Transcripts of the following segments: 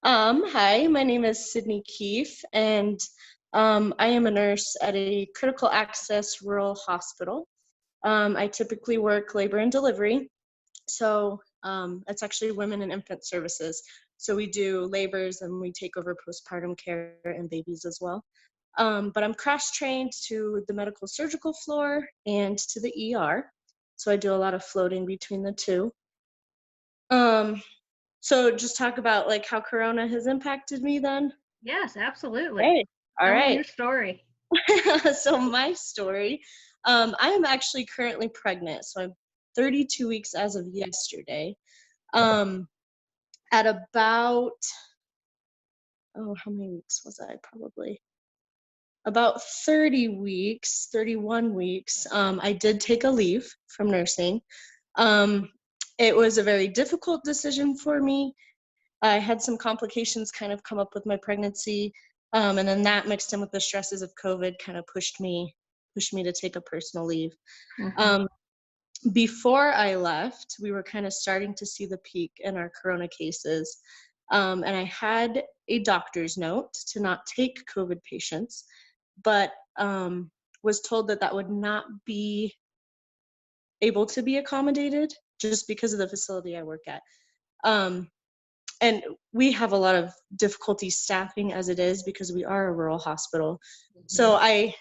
Hi, my name is Sydney Keefe, and I am a nurse at a critical access rural hospital. I typically work labor and delivery, so it's actually women and infant services. So we do labors and we take over postpartum care and babies as well. But I'm cross-trained to the medical surgical floor and to the ER, so I do a lot of floating between the two. Um, so just talk about like how Corona has impacted me then. Yes, absolutely. Hey, all I want right. your story. So my story, I am actually currently pregnant. So I'm 32 weeks as of yesterday. Um, at about, oh, how many weeks was I? Probably about 30 weeks, 31 weeks. I did take a leave from nursing. Um, it was a very difficult decision for me. I had some complications kind of come up with my pregnancy, and then that mixed in with the stresses of COVID kind of pushed me to take a personal leave. Mhm. Um, Before I left, we were kind of starting to see the peak in our corona cases, and I had a doctor's note to not take COVID patients, but was told that that would not be able to be accommodated just because of the facility I work at. Um, and we have a lot of difficulty staffing as it is because we are a rural hospital. So Mhm.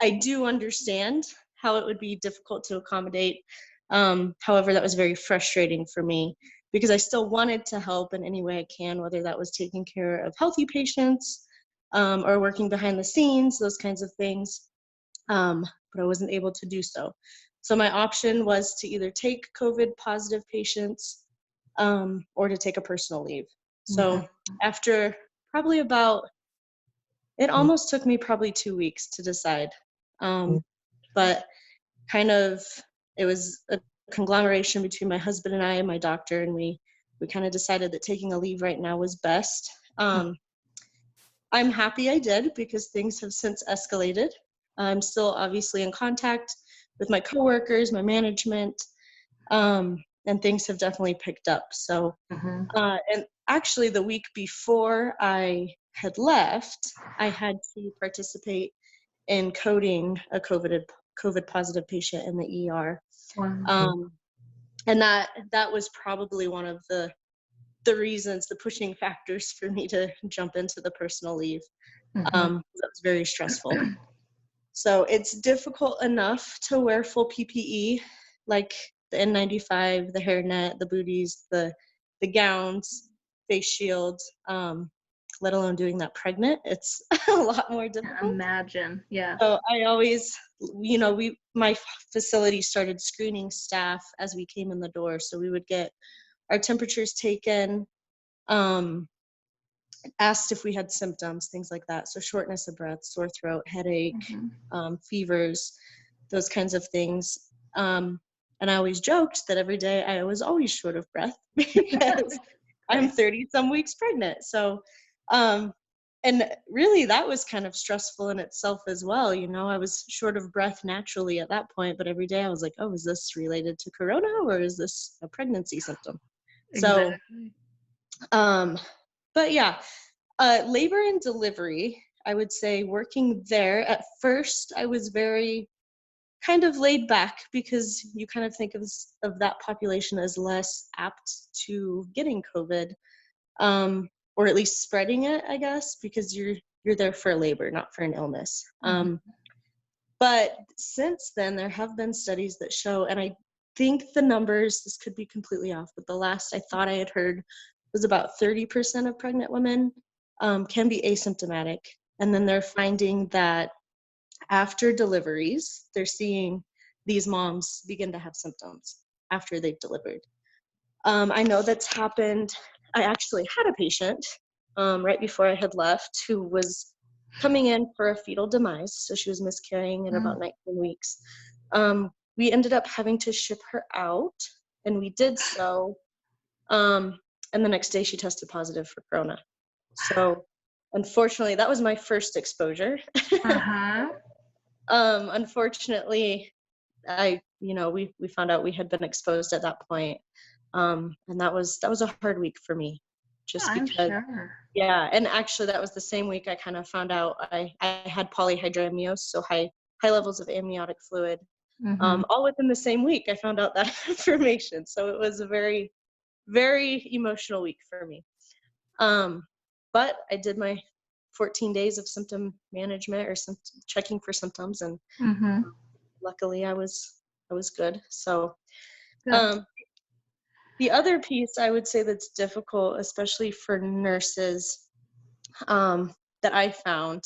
I do understand how it would be difficult to accommodate. However, that was very frustrating for me because I still wanted to help in any way I can, whether that was taking care of healthy patients, or working behind the scenes, those kinds of things. But I wasn't able to do so. So my option was to either take COVID positive patients, or to take a personal leave. Mhm. So after probably about, it almost took me probably 2 weeks to decide. But kind of, it was a conglomeration between my husband and I and my doctor, and we kind of decided that taking a leave right now was best. I'm happy I did because things have since escalated. I'm still obviously in contact with my coworkers, my management, and things have definitely picked up. So, Mhm. and actually, the week before I had left, I had to participate in coding a COVID positive patient in the ER, Wow. um, and that was probably one of the reasons, the pushing factors for me to jump into the personal leave. Mhm. That was very stressful. So it's difficult enough to wear full PPE, like the N95, the hairnet, the booties, the gowns, face shields, let alone doing that pregnant. It's a lot more difficult. Imagine. Yeah. So I always, my facility started screening staff as we came in the door. So we would get our temperatures taken, um, asked if we had symptoms, things like that. So shortness of breath, sore throat, headache, Mhm. fevers, those kinds of things. And I always joked that every day I was always short of breath because I'm Great. 30 some weeks pregnant. So, um, and really that was kind of stressful in itself as well. I was short of breath naturally at that point, but every day I was like, oh, is this related to corona or is this a pregnancy symptom? So, Exactly. um, but yeah, labor and delivery, I would say working there, at first I was very kind of laid back because you kind of think of that population as less apt to getting COVID, or at least spreading it, I guess, because you're there for labor, not for an illness. Mhm. But since then, there have been studies that show, and I think the numbers, this could be completely off, but the last I thought I had heard was about 30% of pregnant women can be asymptomatic. And then they're finding that after deliveries, they're seeing these moms begin to have symptoms after they've delivered. I know that's happened. I actually had a patient right before I had left who was coming in for a fetal demise. So she was miscarrying at Mm. about 19 weeks. We ended up having to ship her out, and we did so. And the next day she tested positive for corona. So unfortunately, that was my first exposure. Uh-huh. Unfortunately, we found out we had been exposed at that point, and that was a hard week for me. just I'm because, sure. yeah. And actually that was the same week I kind of found out I had polyhydramnios, so high levels of amniotic fluid. Mm-hmm. All within the same week I found out that information. So it was a very, very emotional week for me. But I did my 14 days of symptom management or checking for symptoms, and Mm-hmm. luckily I was good. So Good. um, the other piece I would say that's difficult, especially for nurses, that I found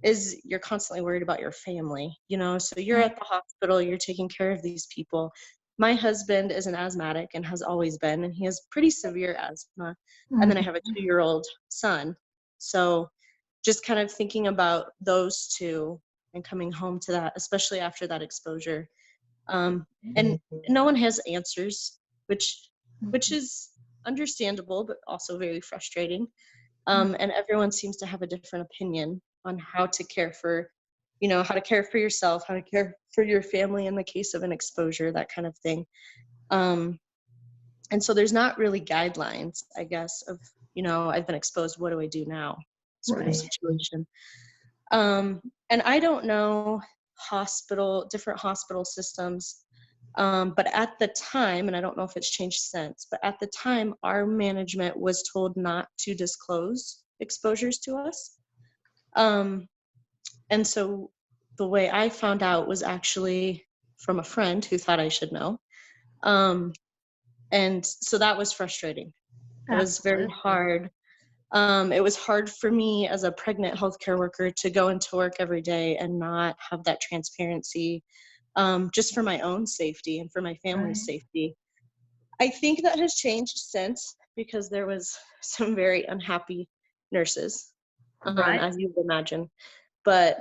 is you're constantly worried about your family, so you're Right. at the hospital, you're taking care of these people. My husband is an asthmatic and has always been, and he has pretty severe asthma. And then I have a Mm-hmm. 2-year-old son. So just kind of thinking about those two and coming home to that, especially after that exposure. And no one has answers, which is understandable, but also very frustrating. And everyone seems to have a different opinion on how to care for, how to care for yourself, how to care for your family in the case of an exposure, that kind of thing. Um, and so there's not really guidelines, I guess, of, I've been exposed, what do I do now, sort of Right. situation. And I don't know different hospital systems. But at the time, and I don't know if it's changed since, but at the time, our management was told not to disclose exposures to us. And so the way I found out was actually from a friend who thought I should know. And so that was frustrating. It was very Absolutely. hard. It was hard for me as a pregnant healthcare worker to go into work every day and not have that transparency, just for my own safety and for my family's Right. safety. I think that has changed since, because there was some very unhappy nurses, Right. as you would imagine. But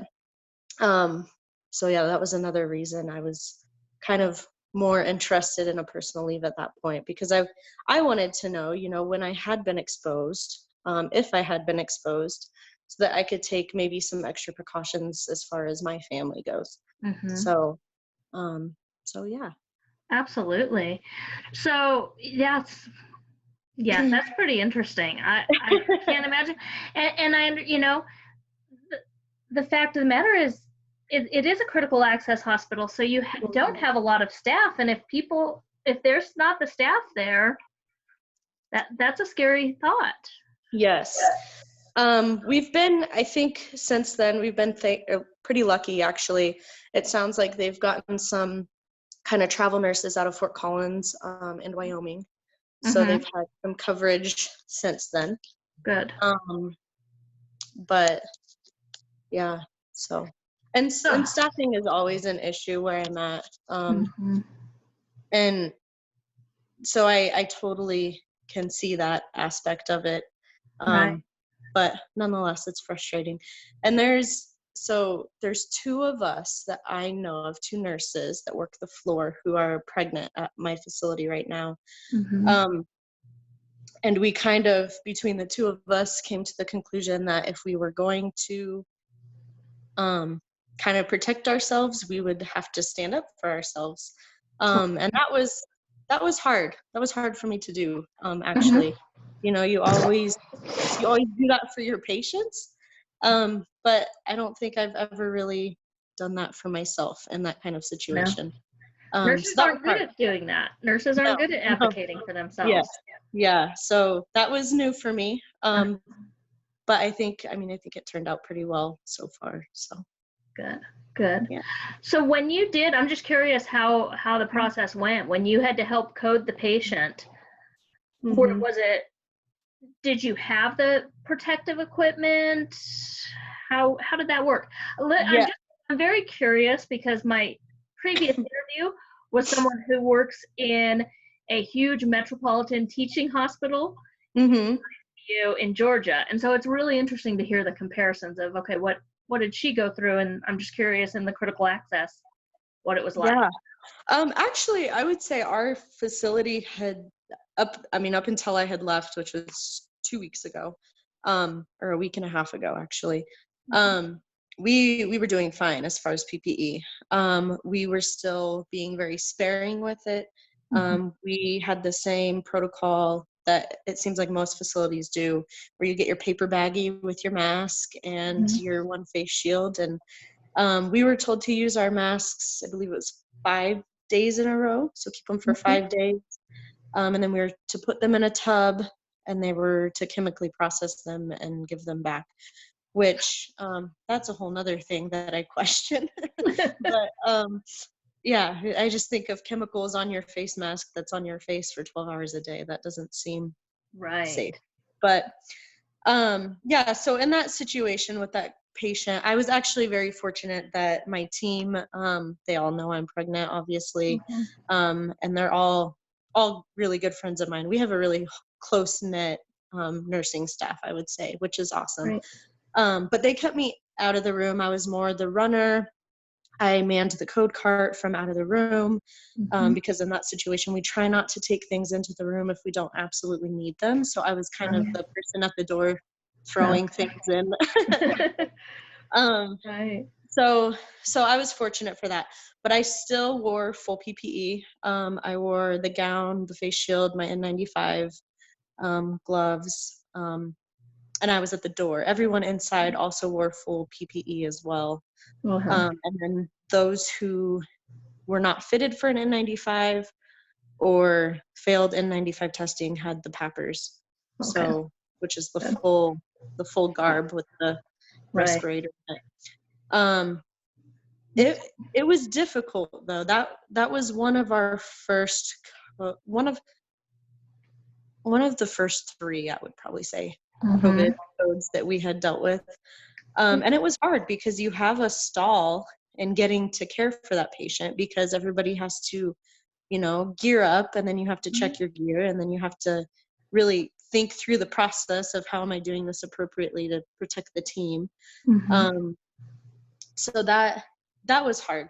um, so yeah, that was another reason I was kind of more interested in a personal leave at that point, because I wanted to know, when I had been exposed, if I had been exposed, so that I could take maybe some extra precautions as far as my family goes. Mm-hmm. So um, so yeah. Absolutely. So that's pretty interesting. I can't imagine. And the, the fact of the matter is, it is a critical access hospital, so you don't have a lot of staff, and if there's not the staff there, that's a scary thought. Yes. We've been, I think, since then, we've been pretty lucky, actually. It sounds like they've gotten some kind of travel nurses out of Fort Collins, in Wyoming. So Mm-hmm. they've had some coverage since then. Good. Um, but yeah, so, and Oh. staffing is always an issue where I'm at. Mm-hmm. And so I totally can see that aspect of it. Right. Um, but nonetheless, it's frustrating. And there's two of us that I know of, two nurses that work the floor who are pregnant at my facility right now. Mm-hmm. Um, and we kind of, between the two of us, came to the conclusion that if we were going to kind of protect ourselves, we would have to stand up for ourselves. And that was hard. That was hard for me to do, Mm-hmm. actually. You always do that for your patients. But I don't think I've ever really done that for myself in that kind of No. situation. So Nurses that was aren't good hard. at doing that. Nurses No, aren't good at no. advocating for Yes. themselves. Yeah. So that was new for me. Uh, But I think it turned out pretty well so far. So Good. Good. yeah. So when you did, I'm just curious how the process went when you had to help code the patient. Mm-hmm. Was it? Did you have the protective equipment? How did that work? Yeah. I'm very curious because my previous interview was someone who works in a huge metropolitan teaching hospital Mm-hmm. in Georgia, and so it's really interesting to hear the comparisons of, okay, what did she go through, and I'm just curious in the critical access what it was like. Yeah. Actually, I would say our facility had up until I had left, which was 2 weeks ago, or a week and a half ago, actually. Um, we were doing fine as far as PPE. We were still being very sparing with it. Mm-hmm. We had the same protocol that it seems like most facilities do, where you get your paper baggie with your mask and Mhm. your one face shield. And we were told to use our masks, I believe it was 5 days in a row, so keep them for Okay. 5 days. And then we were to put them in a tub, and they were to chemically process them and give them back, which that's a whole nother thing that I question. But yeah, I just think of chemicals on your face mask that's on your face for 12 hours a day. That doesn't seem safe. Right. But yeah, so in that situation with that patient, I was actually very fortunate that my team, they all know I'm pregnant, obviously, Mhm. and they're all really good friends of mine. We have a really close knit nursing staff, I would say, which is awesome. Right. But they kept me out of the room. I was more the runner. I manned the code cart from out of the room, Mhm. because in that situation, we try not to take things into the room if we don't absolutely need them. So I was kind of Right. the person at the door throwing Okay. things in. um, Right. so so I was fortunate for that, but I still wore full PPE. I wore the gown, the face shield, my N95, gloves, and I was at the door. Everyone inside also wore full PPE as well. Uh-huh. And then those who were not fitted for an N95 or failed N95 testing had the PAPRs. Okay. So, which is Good. the full garb with the Right. respirator in it. Um, That's it was difficult though. That was one of our first, one of the first three, I would probably say, COVID mhm. codes that we had dealt with. And it was hard because you have a stall in getting to care for that patient, because everybody has to, gear up, and then you have to check your gear, and then you have to really think through the process of how am I doing this appropriately to protect the team. Mhm. Um, so that was hard.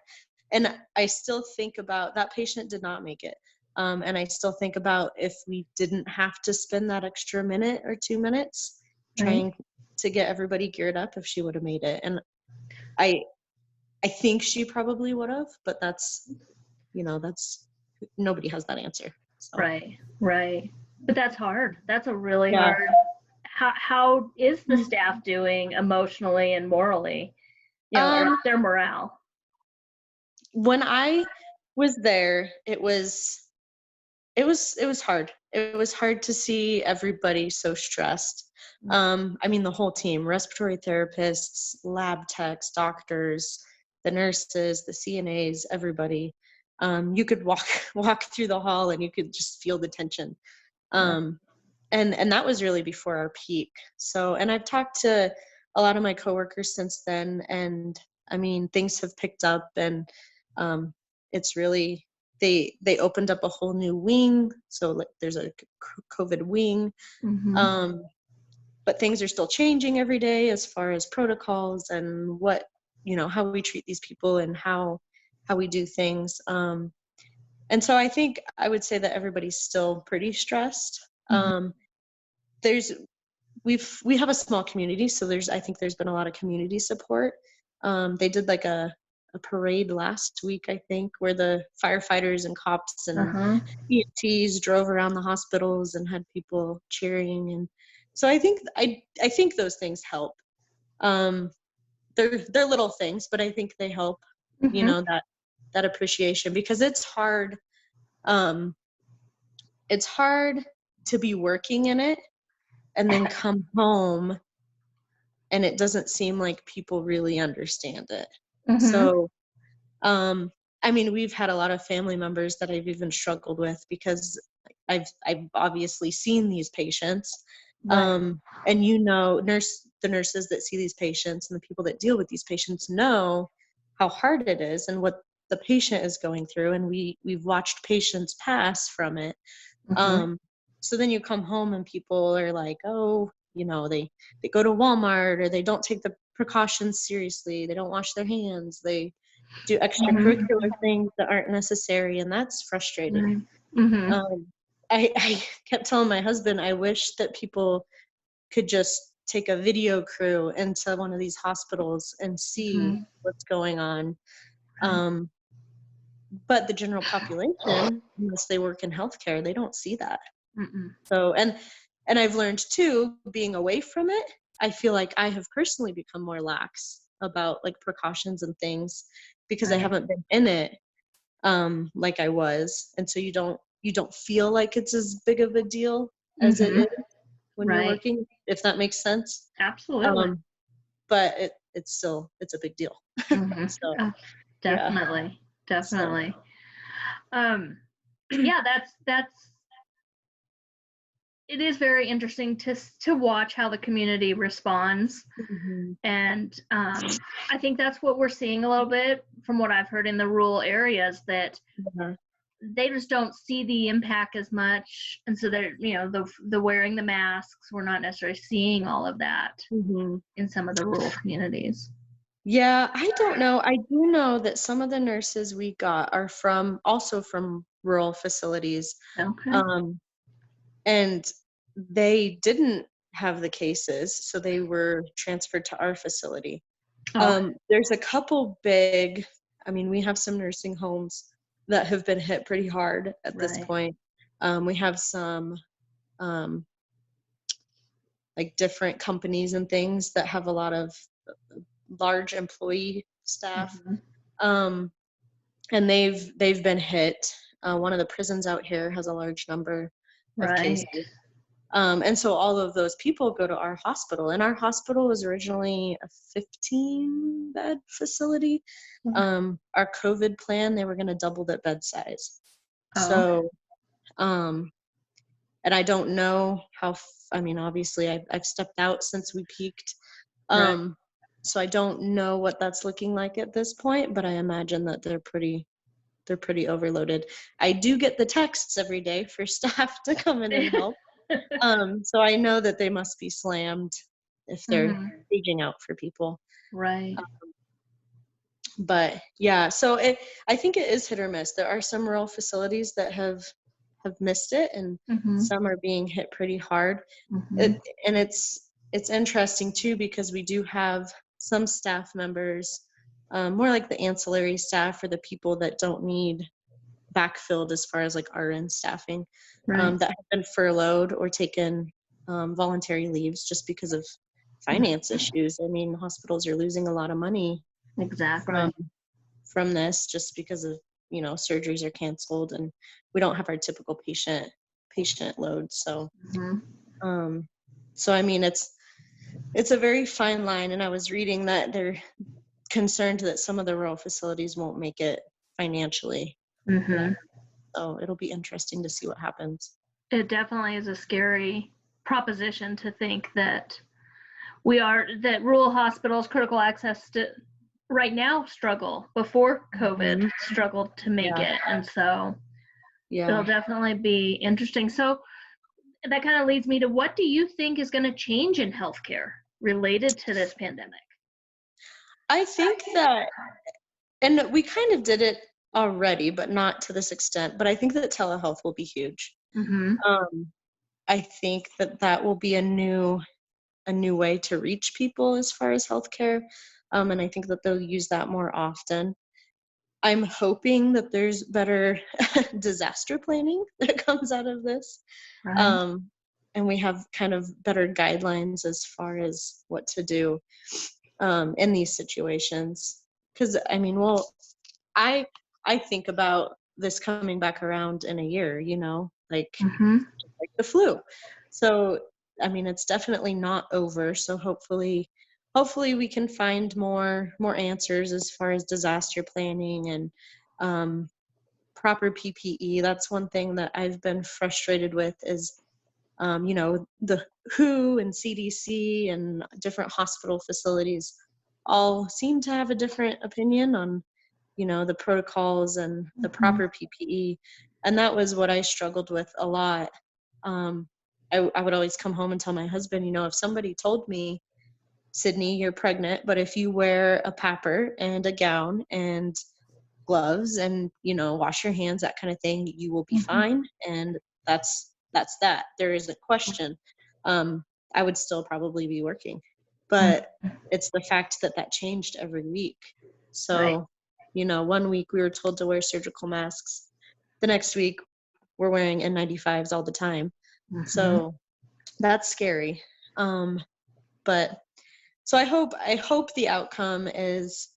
And I still think about that patient did not make it. And I still think about if we didn't have to spend that extra minute or 2 minutes Right. trying to get everybody geared up, if she would have made it. And I I think she probably would have, but that's nobody has that answer. So Right. Right. But that's hard. That's a really yeah. hard. How is the staff doing emotionally and morally? Or Um their morale? when I was there, it was hard. It was hard to see everybody so stressed. I mean, the whole team: respiratory therapists, lab techs, doctors, the nurses, the CNAs, everybody. You could walk walk through the hall and you could just feel the tension. Right. Um, and that was really before our peak. So, and I've talked to a lot of my coworkers since then, and I mean, things have picked up, and it's really, they opened up a whole new wing. So like there's a COVID wing, Mhm. um, but things are still changing every day as far as protocols and what, how we treat these people and how we do things. And so I think I would say that everybody's still pretty stressed. Mhm. There's we have a small community, so I think there's been a lot of community support. They did like a parade last week, I think, where the firefighters and cops and Uh-huh. EMTs drove around the hospitals and had people cheering. And so I think those things help. Um, they're little things, but I think they help, Mhm. that appreciation, because um it's hard to be working in it and then come home and it doesn't seem like people really understand it. Mhm. So, I mean, we've had a lot of family members that I've even struggled with, because I've obviously seen these patients, Right. and the nurses that see these patients and the people that deal with these patients know how hard it is and what the patient is going through, and we've watched patients pass from it. Mhm. um, so then you come home and people are like, oh, they go to Walmart, or they don't take the precautions seriously. They don't wash their hands. They do Mhm. extracurricular things that aren't necessary, and that's frustrating. Right. Mhm. Um, I kept telling my husband, I wish that people could just take a video crew into one of these hospitals and see Mhm. what's going on. Right. Um, but the general population, unless they work in healthcare, they don't see that. Mm-mm. So, and I've learned too, being away from it, I feel like I have personally become more lax about like precautions and things because I Right. haven't been in it like I was. And so you don't feel like it's as big of a deal as it Mm-hmm. is when you're Right. working, if that makes sense. Absolutely. Um, but it's a big deal. Mm-hmm. So yeah. Definitely. So Definitely. Um, yeah, that's it is very interesting to watch how the community responds. mhm. And I think that's what we're seeing a little bit from what I've heard in the rural areas, that Yeah. they just don't see the impact as much, and so they're, the wearing the masks, we're not necessarily seeing all of that Mhm. in some of the rural communities. Yeah, I don't know. I do know that some of the nurses we got are also from rural facilities. Okay. Um, and they didn't have the cases, so they were transferred to our facility. Okay. There's a couple I mean, we have some nursing homes that have been hit pretty hard at this Right. point. We have some um, like different companies and things that have a lot of large employee staff. Mm-hmm. Um, and they've been hit. One of the prisons out here has a large number of Right. cases. And so all of those people go to our hospital, and our hospital was originally a 15-bed facility. Our COVID plan, they were going to double that bed size. Oh, okay. So, and I don't know I mean, obviously I've stepped out since we peaked. Right. Um, so I don't know what that's looking like at this point, but I imagine that they're pretty overloaded. I do get the texts every day for staff to come in and help. So I know that they must be slammed if they're Mm-hmm. reaching out for people. Right. But yeah, so I think it is hit or miss. There are some rural facilities that have missed it, and Mm-hmm. some are being hit pretty hard. Mm-hmm. It, and it's interesting too because we do have some staff members, more like the ancillary staff or the people that don't need backfilled as far as like RN staffing, Right. that have been furloughed or taken voluntary leaves just because of finance issues. I mean, hospitals are losing a lot of money Exactly. from this just because of surgeries are canceled and we don't have our typical patient load. So Mm-hmm. um, so I mean it's a very fine line, and I was reading that they're concerned that some of the rural facilities won't make it financially. Mm-hmm. So it'll be interesting to see what happens. It definitely is a scary proposition to think that that rural hospitals, critical access to right now struggle, before COVID Mhm. struggled to make Yeah. it. And so it'll Yeah. definitely be interesting. So that kind of leads me to, what do you think is going to change in healthcare related to this pandemic? I think that, and we kind of did it already, but not to this extent, but I think that telehealth will be huge. Mm-hmm. Um, I think that that will be a new way to reach people as far as healthcare. And I think that they'll use that more often. I'm hoping that there's better disaster planning that comes out of this. Right. Um, and we have kind of better guidelines as far as what to do in these situations. Because I mean, well, I I think about this coming back around in a year, Mm-hmm. like the flu. So I mean, it's definitely not over. So hopefully we can find more answers as far as disaster planning and um, proper PPE. That's one thing that I've been frustrated with is the WHO and CDC and different hospital facilities all seem to have a different opinion on, the protocols and the Mm-hmm. proper PPE. And that was what I struggled with a lot. I would always come home and tell my husband, if somebody told me, Sydney, you're pregnant, but if you wear a PAPR and a gown and gloves and wash your hands, that kind of thing, you will be Mm-hmm. fine. And that's that. There isn't question. I would still probably be working, but it's the fact that that changed every week. Right. So one week we were told to wear surgical masks, the next week we're wearing N95s all the time. Mm-hmm. So that's scary. But so I hope the outcome is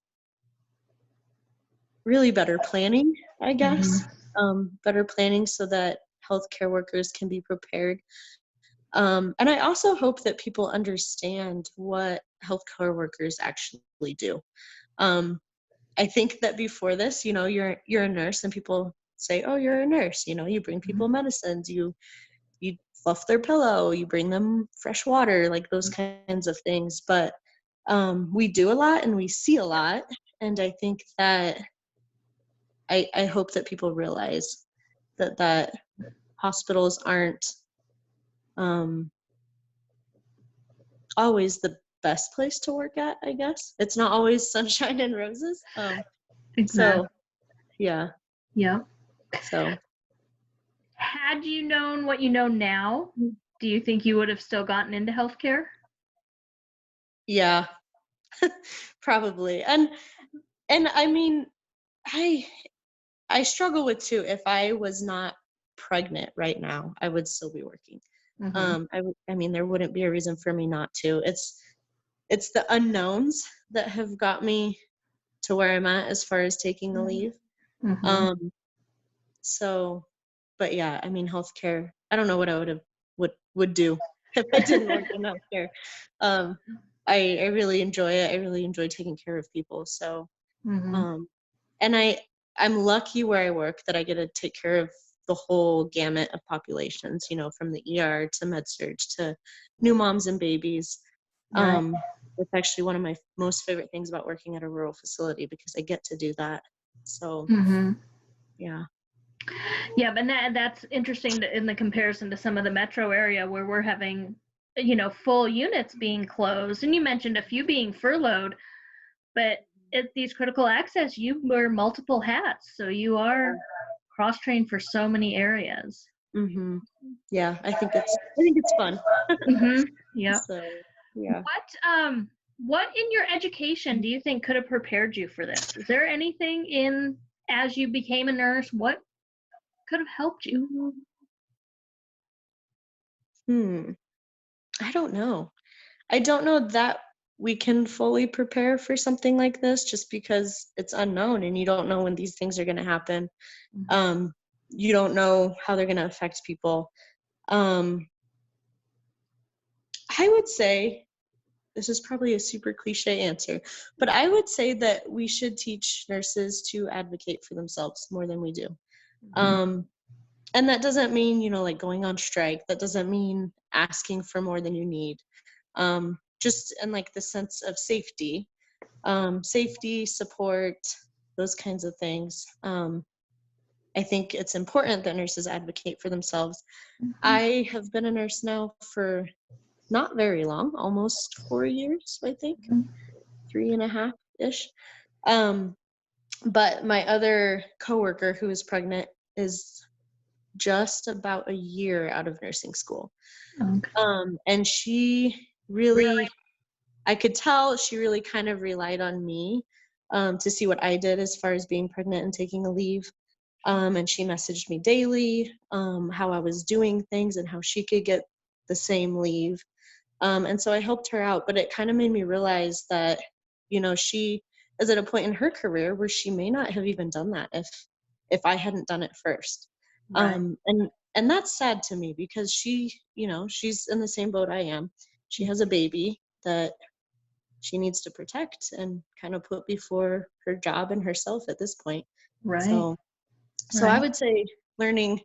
really better planning, I guess. Mm-hmm. Better planning so that healthcare workers can be prepared. And I also hope that people understand what healthcare workers actually do. Um, I think that before this, you're a nurse, and people say, "Oh, you're a nurse. You bring people medicines. You fluff their pillow. You bring them fresh water, like those kinds of things." But we do a lot and we see a lot, and I think that I hope that people realize that hospitals aren't um, always the best place to work at, I guess. It's not always sunshine and roses. So Exactly. yeah, Yeah. so Had you known what you know now, do you think you would have still gotten into healthcare? yeah, probably. And I mean, I I struggle with too. If I was not pregnant right now, I would still be working. Mm-hmm. I mean, there wouldn't be a reason for me not to. It's the unknowns that have got me to where I'm at as far as taking the leave. Mm-hmm. Um, so, but yeah, I mean, healthcare. I don't know what I would do if I didn't work in healthcare. Um, I really enjoy it. I really enjoy taking care of people. So, Mm-hmm. um, and I'm lucky where I work that I get to take care of the whole gamut of populations. From the ER to med surge to new moms and babies. Right. It's actually one of my most favorite things about working at a rural facility because I get to do that. So Mm-hmm. yeah. Yeah, but that's interesting in the comparison to some of the metro area where we're having, full units being closed. And you mentioned a few being furloughed, but at these critical access, you wear multiple hats. So you are cross-trained for so many areas. Mhm. Yeah, I think it's fun. Mm-hmm. Yeah. So, yeah. What in your education do you think could have prepared you for this? Is there anything as you became a nurse, what could have helped you? Mhm. Hmm. I don't know. I don't know that we can fully prepare for something like this just because it's unknown and you don't know when these things are going to happen. Um, you don't know how they're going to affect people. Um, I would say this is probably a super cliche answer, but I would say that we should teach nurses to advocate for themselves more than we do. Mm-hmm. Um, and that doesn't mean, like going on strike. That doesn't mean asking for more than you need. Just in like the sense of safety, support, those kinds of things. I think it's important that nurses advocate for themselves. I have been a nurse now for not very long, almost 4 years, I think, 3.5-ish. Um, but my other coworker who is pregnant is just about a year out of nursing school. Okay. And she really, I could tell she really kind of relied on me to see what I did as far as being pregnant and taking a leave. And she messaged me daily how I was doing things and how she could get the same leave. And so I helped her out, but it kind of made me realize that, she is at a point in her career where she may not have even done that if I hadn't done it first. Right. And that's sad to me because she's in the same boat I am. She has a baby that she needs to protect and kind of put before her job and herself at this point. Right. So I Right. would say learning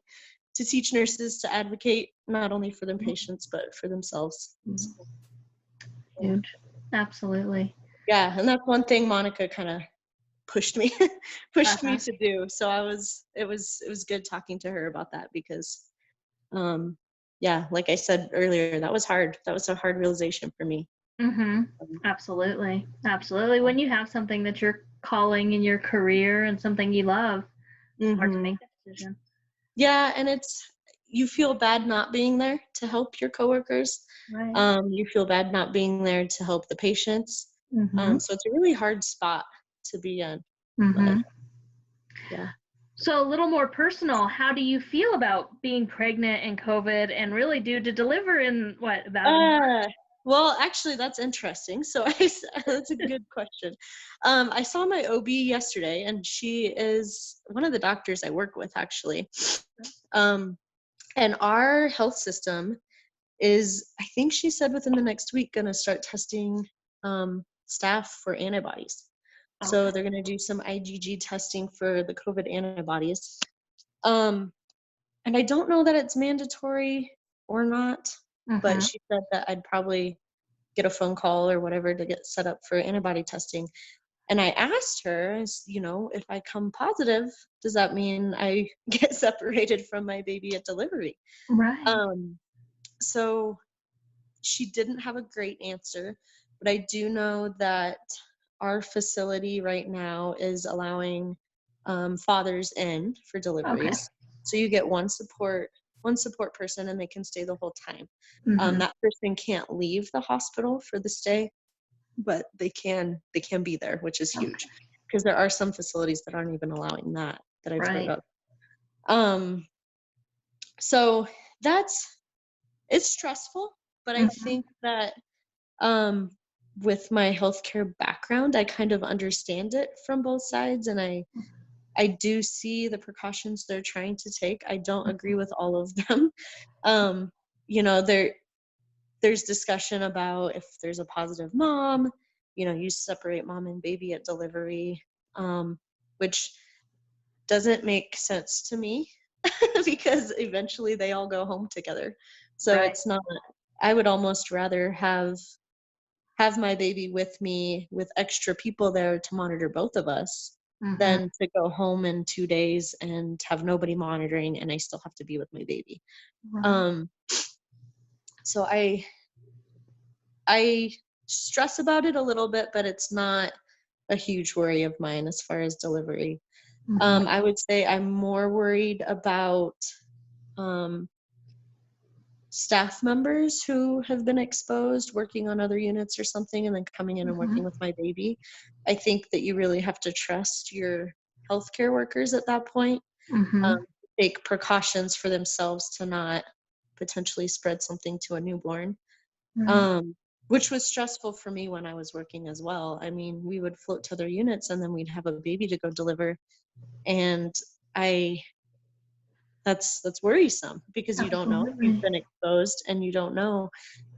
to teach nurses to advocate not only for their patients but for themselves. So, Huge. Absolutely. yeah, and that's one thing Monica kind of pushed me pushed me Uh-huh. to do. So it was good talking to her about that because yeah, like I said earlier, that was hard. That was a hard realization for me. Mm-hmm. Absolutely. Absolutely. When you have something that you're calling in your career and something you love, it's hard to Mm-hmm. make that decision. Yeah, and you feel bad not being there to help your coworkers. Right. You feel bad not being there to help the patients. Mm-hmm. So it's a really hard spot to be in. But Mm-hmm. yeah. So a little more personal, how do you feel about being pregnant and COVID and really due to deliver in what, about a month? Uh, well, actually, that's interesting. So that's a good question. I saw my OB yesterday, and she is one of the doctors I work with, actually. Um, and our health system is, I think she said within the next week, going to start testing staff for antibodies. So Okay. they're going to do some IgG testing for the COVID antibodies. Um, and I don't know that it's mandatory or not, but Mm-hmm. she said that I'd probably get a phone call or whatever to get set up for antibody testing. And I asked her, if I come positive, does that mean I get separated from my baby at delivery? Right. Um, so she didn't have a great answer, but I do know that our facility right now is allowing fathers in for Okay. deliveries. So you get one support person, and they can stay the whole time. Mm-hmm. That person can't leave the hospital for the stay, but they can be there, which is Okay. huge, because there are some facilities that aren't even allowing that I've heard Right. of. Um, so that's it's stressful, but I Mm-hmm. think that um, with my healthcare background, I kind of understand it from both sides, and I do see the precautions they're trying to take. I don't agree with all of them. Um, there's discussion about if there's a positive mom, you separate mom and baby at delivery, which doesn't make sense to me because eventually they all go home together. So Right. it's not, I would almost rather have my baby with me with extra people there to monitor both of us Mm-hmm. than to go home in 2 days and have nobody monitoring and I still have to be with my baby. Right. Um, so I stress about it a little bit, but it's not a huge worry of mine as far as delivery. Mm-hmm. I would say I'm more worried about um, staff members who have been exposed working on other units or something and then coming in and Mm-hmm. working with my baby. I think that you really have to trust your healthcare workers at that point, Mm-hmm. take precautions for themselves to not potentially spread something to a newborn, Right. um, which was stressful for me when I was working as well. I mean, we would float to other units and then we'd have a baby to go deliver. And I that's worrisome because you don't know if you've Absolutely. been exposed and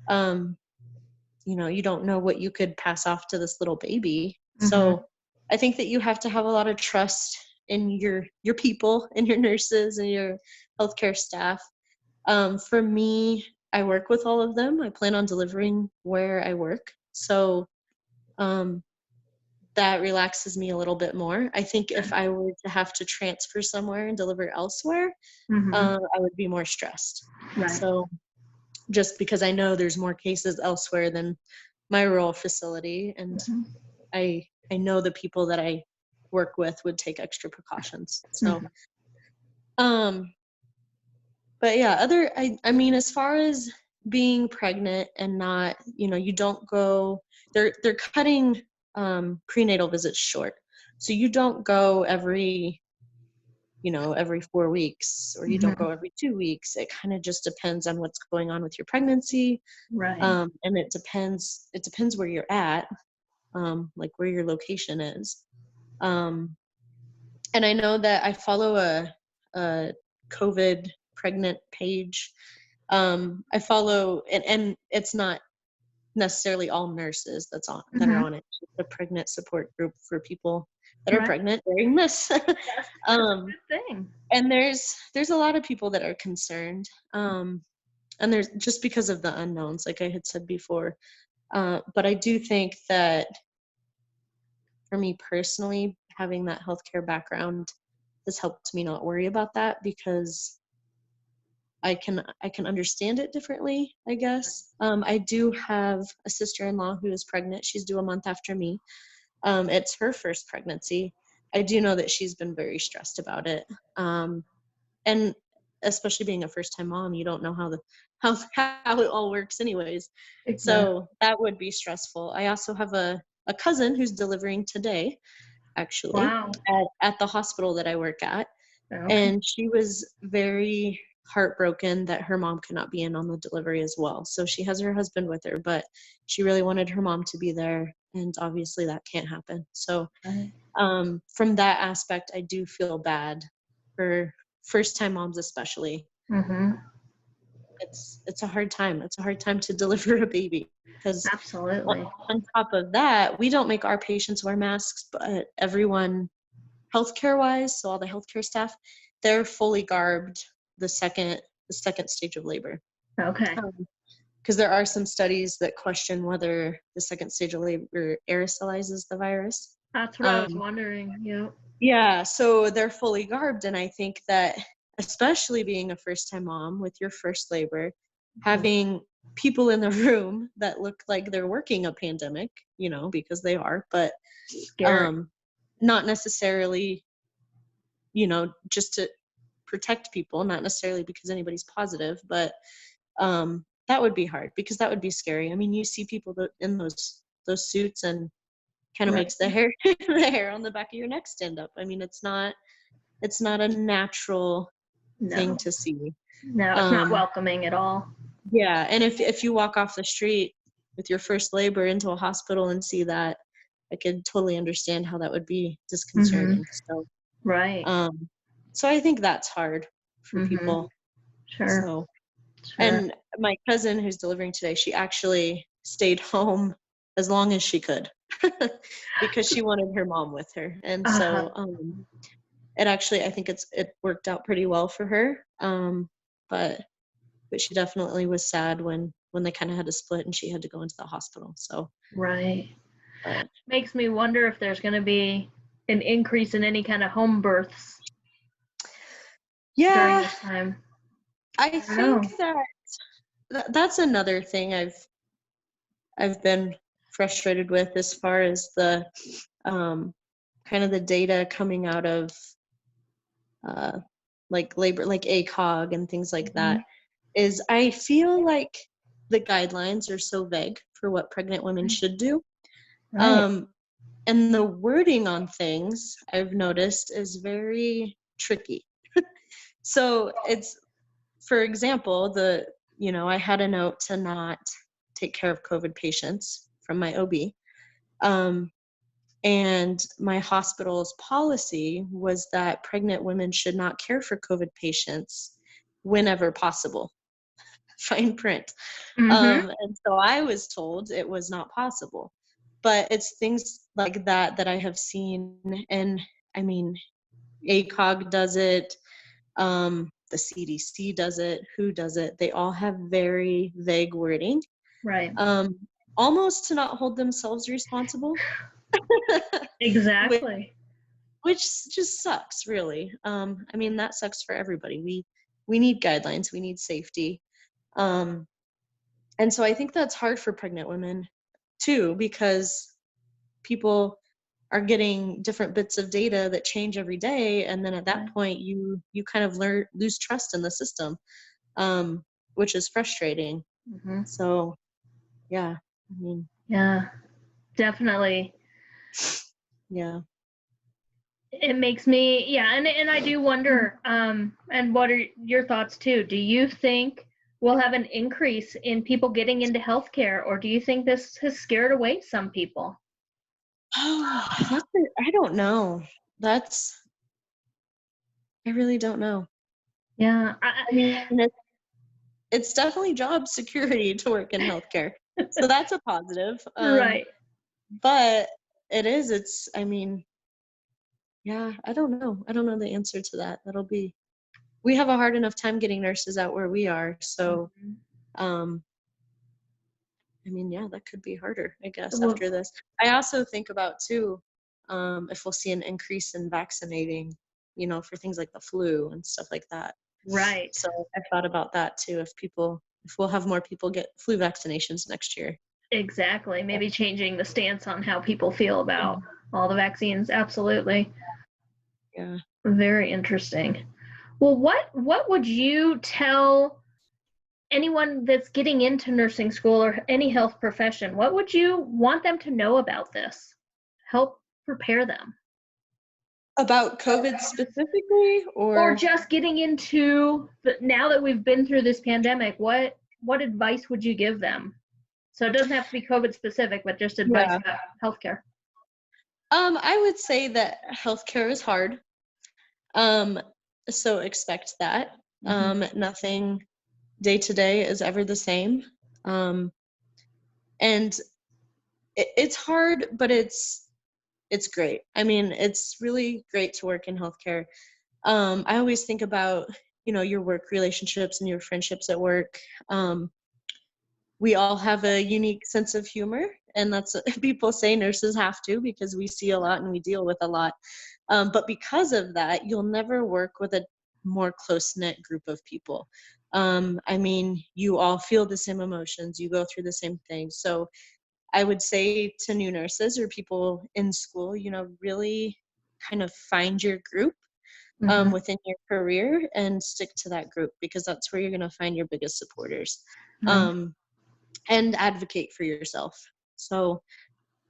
um, you don't know what you could pass off to this little baby. Mm-hmm. So I think that you have to have a lot of trust in your people and your nurses and your healthcare staff. For me, I work with all of them. I plan on delivering where I work. So um, that relaxes me a little bit more. I think if I were to have to transfer somewhere and deliver elsewhere, Mm-hmm. I would be more stressed. Right. So just because I know there's more cases elsewhere than my rural facility, and Mm-hmm. I know the people that I work with would take extra precautions. So, Mm-hmm. um, but yeah, I mean, as far as being pregnant and not, you don't go. They're cutting prenatal visits short, so you don't go every 4 weeks, or you don't Mm-hmm. go every 2 weeks. It kind of just depends on what's going on with your pregnancy. Right. And it depends where you're at, like where your location is. Um, and I know that I follow a COVID pregnant page. I follow, and it's not necessarily all nurses that are Mm-hmm. on it. It's just a pregnant support group for people that are Right. pregnant during this. That's a um, good thing. and there's a lot of people that are concerned. And there's just because of the unknowns, like I had said before. But I do think that for me personally, having that healthcare background has helped me not worry about that because I can understand it differently, I guess. I do have a sister-in-law who is pregnant. She's due a month after me. It's her first pregnancy. I do know that she's been very stressed about it. And especially being a first-time mom, you don't know how it all works anyways. Exactly. So that would be stressful. I also have a cousin who's delivering today, actually, Wow. at the hospital that I work at. Okay. And she was very heartbroken that her mom could not be in on the delivery as well. So she has her husband with her, but she really wanted her mom to be there, and obviously that can't happen. So Right. from that aspect, I do feel bad for first time moms especially. Mm-hmm. It's a hard time. It's a hard time to deliver a baby because Absolutely. on top of that, we don't make our patients wear masks, but everyone healthcare wise, so all the healthcare staff, they're fully garbed the second stage of labor. Okay. Because there are some studies that question whether the second stage of labor aerosolizes the virus. That's what I was Um, wondering. Yeah. yeah, so they're fully garbed, and I think that especially being a first-time mom with your first labor, having people in the room that look like they're working a pandemic, because they are, but Scary. not necessarily, just to protect people, not necessarily because anybody's positive, but that would be hard because that would be scary. I mean, you see people in those suits and kind of Right. makes the hair the hair on the back of your neck stand up. I mean, it's not a natural thing No. to see. No, it's not Um, welcoming at all. yeah, and if you walk off the street with your first labor into a hospital and see that, I could totally understand how that would be Mm-hmm. disconcerting. So, Right. um, so I think that's hard for Mm-hmm. people. Sure. So, Sure. and my cousin who's delivering today, she actually stayed home as long as she could because she wanted her mom with her. And Uh-huh. so, it actually, I think it worked out pretty well for her. But she definitely was sad when they kind of had to split and she had to go into the hospital. So, Right. but Makes me wonder if there's going to be an increase in any kind of home births during yeah, this time. I I don't know. think that's another thing I've been frustrated with as far as the kind of the data coming out of uh, like labor, like ACOG and things like Hmm. that, is I feel like the guidelines are so vague for what pregnant women should do. Right. Um, and the wording on things I've noticed is very tricky. So it's, for example, I had a note to not take care of COVID patients from my OB. Um, and my hospital's policy was that pregnant women should not care for COVID patients whenever possible. Fine print. Mm-hmm. And so I was told it was not possible. But it's things like that I have seen. And I mean, ACOG does it, the CDC does it, WHO does it. They all have very vague wording, Right. um, almost to not hold themselves responsible, which, Exactly. which just sucks, really. I mean, that sucks for everybody. We need guidelines, we need safety. Um, and so I think that's hard for pregnant women too, because people are getting different bits of data that change every day, and then at that Right. point you kind of lose trust in the system, which is frustrating. Mm-hmm. So yeah, I mean, Yeah, definitely. yeah. It makes me, yeah, and I do wonder, and what are your thoughts too? Do you think we'll have an increase in people getting into healthcare, or do you think this has scared away some people? Oh, I don't know. That's I really don't know. Yeah, I mean, it's definitely job security to work in healthcare, so that's a positive. right. But it's, I mean, yeah, I don't know. I don't know the answer to that. We have a hard enough time getting nurses out where we are. So, Mhm. um, I mean, yeah, that could be harder, I guess, Well, after this. I also think about too, if we'll see an increase in vaccinating, for things like the flu and stuff like that. right. So I thought about that too. If we'll have more people get flu vaccinations next year. Exactly. Maybe changing the stance on how people feel about all the vaccines. Absolutely. Yeah. Very interesting. Well, what would you tell anyone that's getting into nursing school or any health profession? What would you want them to know about this? Help prepare them. About COVID specifically, Or or just getting into now that we've been through this pandemic, what advice would you give them? So it doesn't have to be COVID specific, but just advice yeah. about healthcare. I would say that healthcare is hard. Um, so expect that. Nothing day to day is ever the same. And it's hard, but it's great. I mean, it's really great to work in healthcare. I always think about, your work relationships and your friendships at work. We all have a unique sense of humor, and that's people say nurses have to because we see a lot and we deal with a lot. But because of that, you'll never work with a more close knit group of people. I mean, you all feel the same emotions, you go through the same things. So I would say to new nurses or people in school, really kind of find your group within your career and stick to that group, because that's where you're going to find your biggest supporters. Right. Um, and advocate for yourself. So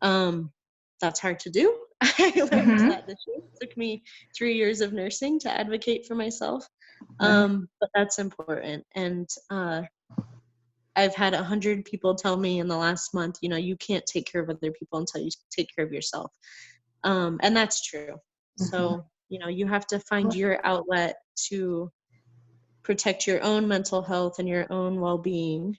that's hard to do. I learned that this year. It took me 3 years of nursing to advocate for myself. Right. But that's important. And I've had 100 people tell me in the last month, you can't take care of other people until you take care of yourself. And that's true. So, you have to find your outlet to protect your own mental health and your own well-being.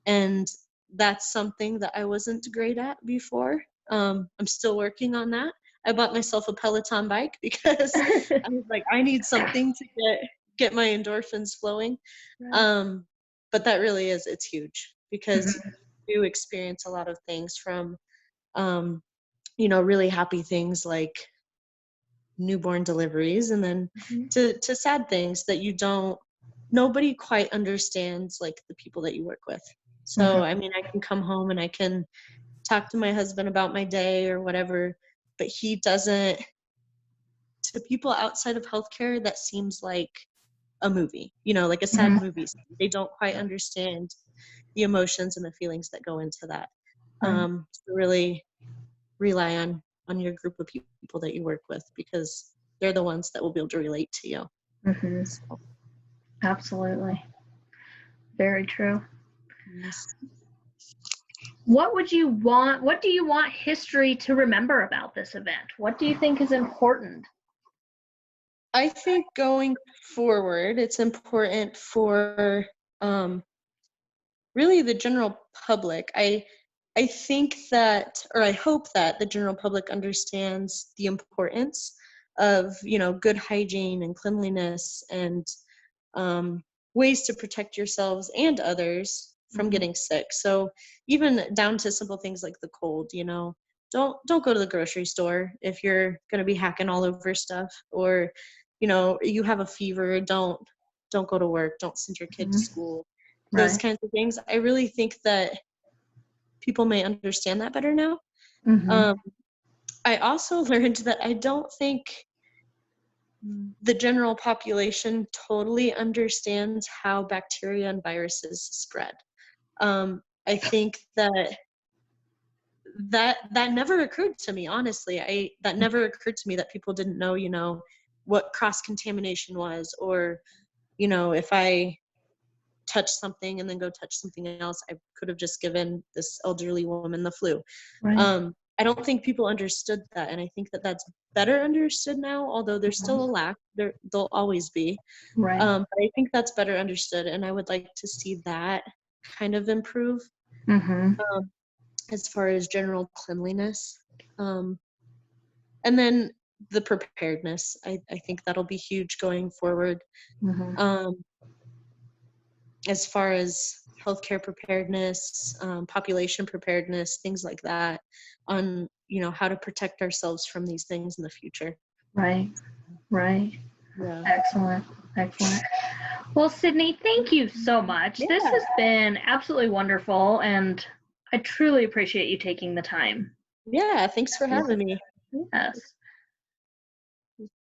And that's something that I wasn't great at before. I'm still working on that. I bought myself a Peloton bike because I was like, I need something to get my endorphins flowing. But that really it's huge, because you do experience a lot of things from, really happy things like newborn deliveries, and then to sad things that nobody quite understands, like the people that you work with. So, I mean, I can come home and I can talk to my husband about my day or whatever, but he doesn't. To people outside of healthcare, that seems like a movie, like a sad movie. They don't quite understand the emotions and the feelings that go into that. To really rely on your group of people that you work with, because they're the ones that will be able to relate to you. So, Absolutely. Very true. yes. What do you want history to remember about this event? What do you think is important? I think going forward, it's important for really the general public. I think that, or I hope that the general public understands the importance of, good hygiene and cleanliness, and ways to protect yourselves and others from getting sick. So even down to simple things like the cold, don't go to the grocery store if you're going to be hacking all over stuff, or you have a fever. Don't go to work. Don't send your kid to school. Those Right. kinds of things. I really think that people may understand that better now. I also learned that I don't think the general population totally understands how bacteria and viruses spread. I think that never occurred to me, honestly. That never occurred to me that people didn't know, what cross contamination was, or if I touch something and then go touch something else, I could have just given this elderly woman the flu. Right. I don't think people understood that, and I think that that's better understood now, although there's still a lack. There'll always be. Right. But I think that's better understood, and I would like to see that kind of improve as far as general cleanliness. And then the preparedness, I think that'll be huge going forward. As far as healthcare preparedness, population preparedness, things like that, on how to protect ourselves from these things in the future. Right. Yeah. Excellent. Well, Sydney, thank you so much. Yeah. This has been absolutely wonderful, and I truly appreciate you taking the time. Yeah. Thanks for having me. Yes.